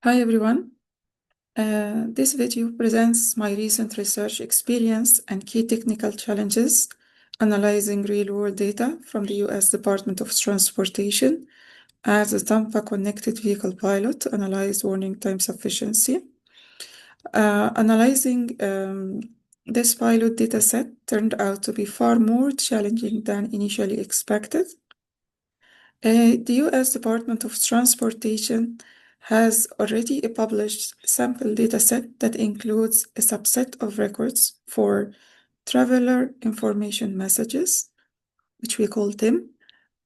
Hi everyone. This video presents my recent research experience and key technical challenges analyzing real-world data from the U.S. Department of Transportation as a Tampa connected vehicle pilot to analyze warning time sufficiency. Analyzing this pilot dataset turned out to be far more challenging than initially expected. The U.S. Department of Transportation has already a published sample dataset that includes a subset of records for traveler information messages, which we call TIM,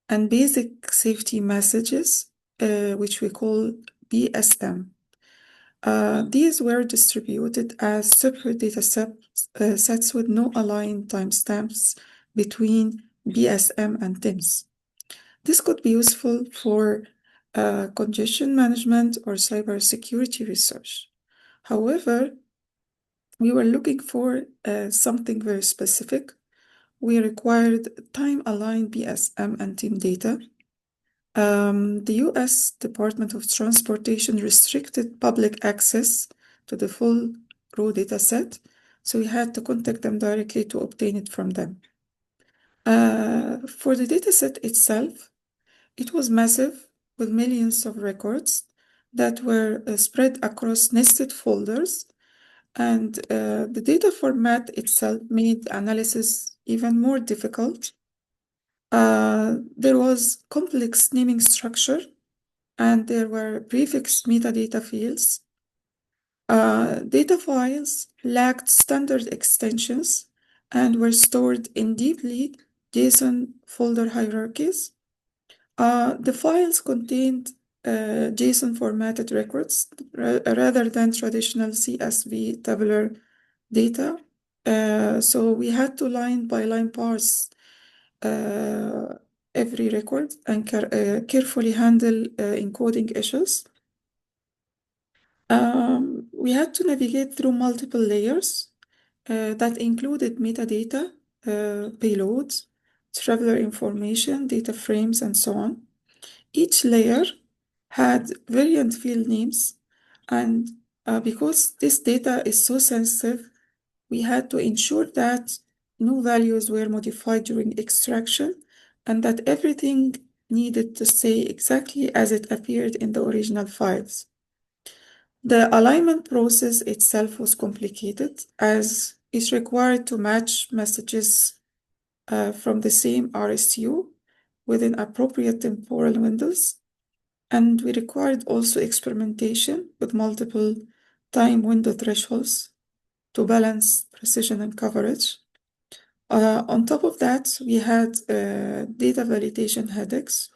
and basic safety messages, which we call BSM. These were distributed as separate sets with no aligned timestamps between BSM and TIMs. This could be useful for congestion management or cybersecurity research. However, we were looking for something very specific. We required time-aligned BSM and TIM data. The U.S. Department of Transportation restricted public access to the full raw data set, so we had to contact them directly to obtain it from them. For the dataset itself, it was massive, with millions of records that were spread across nested folders, and the data format itself made analysis even more difficult. There was complex naming structure, and there were prefix metadata fields. Data files lacked standard extensions and were stored in deeply JSON folder hierarchies. The files contained JSON formatted records rather than traditional CSV tabular data. So we had to line by line parse every record and carefully handle encoding issues. We had to navigate through multiple layers that included metadata, payloads, traveler information, data frames, and so on. Each layer had variant field names, and because this data is so sensitive, we had to ensure that no values were modified during extraction and that everything needed to stay exactly as it appeared in the original files. The alignment process itself was complicated as it required to match messages from the same RSU within appropriate temporal windows, and we required also experimentation with multiple time window thresholds to balance precision and coverage. On top of that, we had data validation headaches.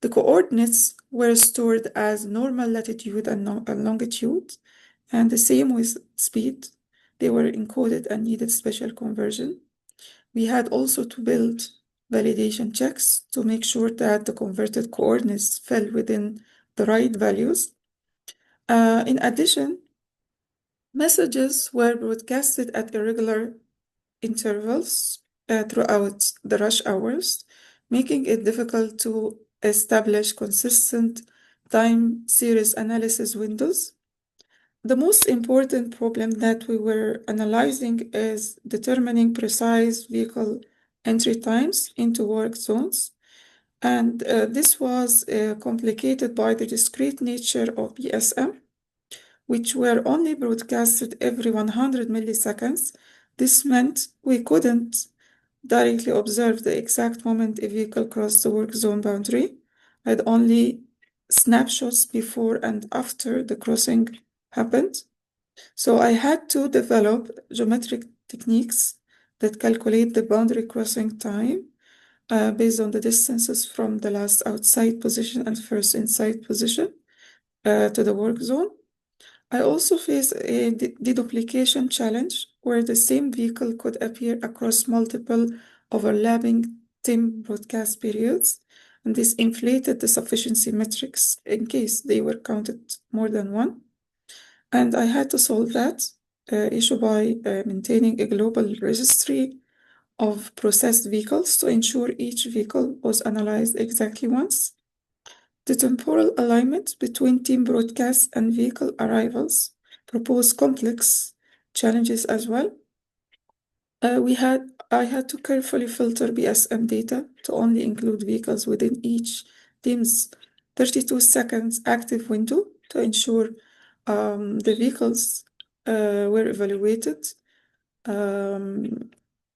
The coordinates were stored as normal latitude and longitude, and the same with speed. They were encoded and needed special conversion. We had also to build validation checks to make sure that the converted coordinates fell within the right values. In addition, messages were broadcasted at irregular intervals throughout the rush hours, making it difficult to establish consistent time series analysis windows. The most important problem that we were analyzing is determining precise vehicle entry times into work zones. And this was complicated by the discrete nature of BSM, which were only broadcasted every 100 milliseconds. This meant we couldn't directly observe the exact moment a vehicle crossed the work zone boundary. I had only snapshots before and after the crossing happened. So I had to develop geometric techniques that calculate the boundary crossing time based on the distances from the last outside position and first inside position to the work zone. I also faced a deduplication challenge where the same vehicle could appear across multiple overlapping TIM broadcast periods, and this inflated the sufficiency metrics in case they were counted more than one. And I had to solve that issue by maintaining a global registry of processed vehicles to ensure each vehicle was analyzed exactly once. The temporal alignment between team broadcasts and vehicle arrivals proposed complex challenges as well. I had to carefully filter BSM data to only include vehicles within each team's 32 seconds active window to ensure the vehicles were evaluated, that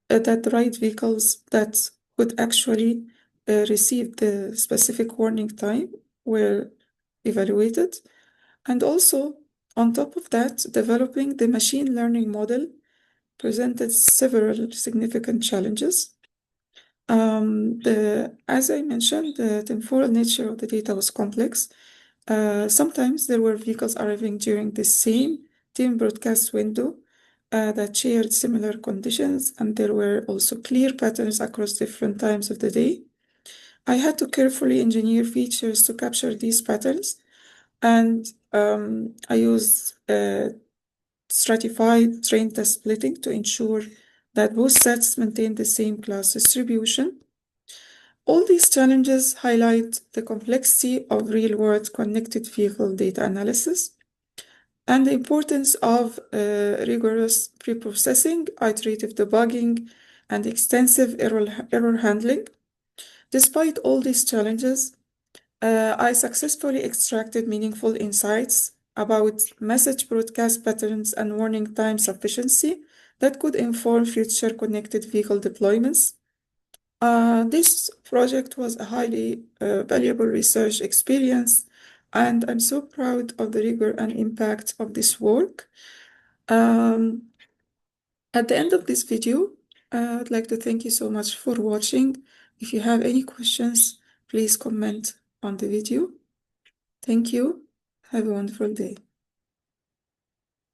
the right vehicles that would actually receive the specific warning time were evaluated. And also, on top of that, developing the machine learning model presented several significant challenges. As I mentioned, the temporal nature of the data was complex. Sometimes there were vehicles arriving during the same team broadcast window that shared similar conditions, and there were also clear patterns across different times of the day. I had to carefully engineer features to capture these patterns, and I used stratified train test splitting to ensure that both sets maintain the same class distribution. All these challenges highlight the complexity of real-world connected vehicle data analysis and the importance of rigorous preprocessing, iterative debugging, and extensive error handling. Despite all these challenges, I successfully extracted meaningful insights about message broadcast patterns and warning time sufficiency that could inform future connected vehicle deployments. This project was a highly valuable research experience, and I'm so proud of the rigor and impact of this work. Um, at the end of this video, I'd like to thank you so much for watching. If you have any questions, please comment on the video. Thank you. Have a wonderful day.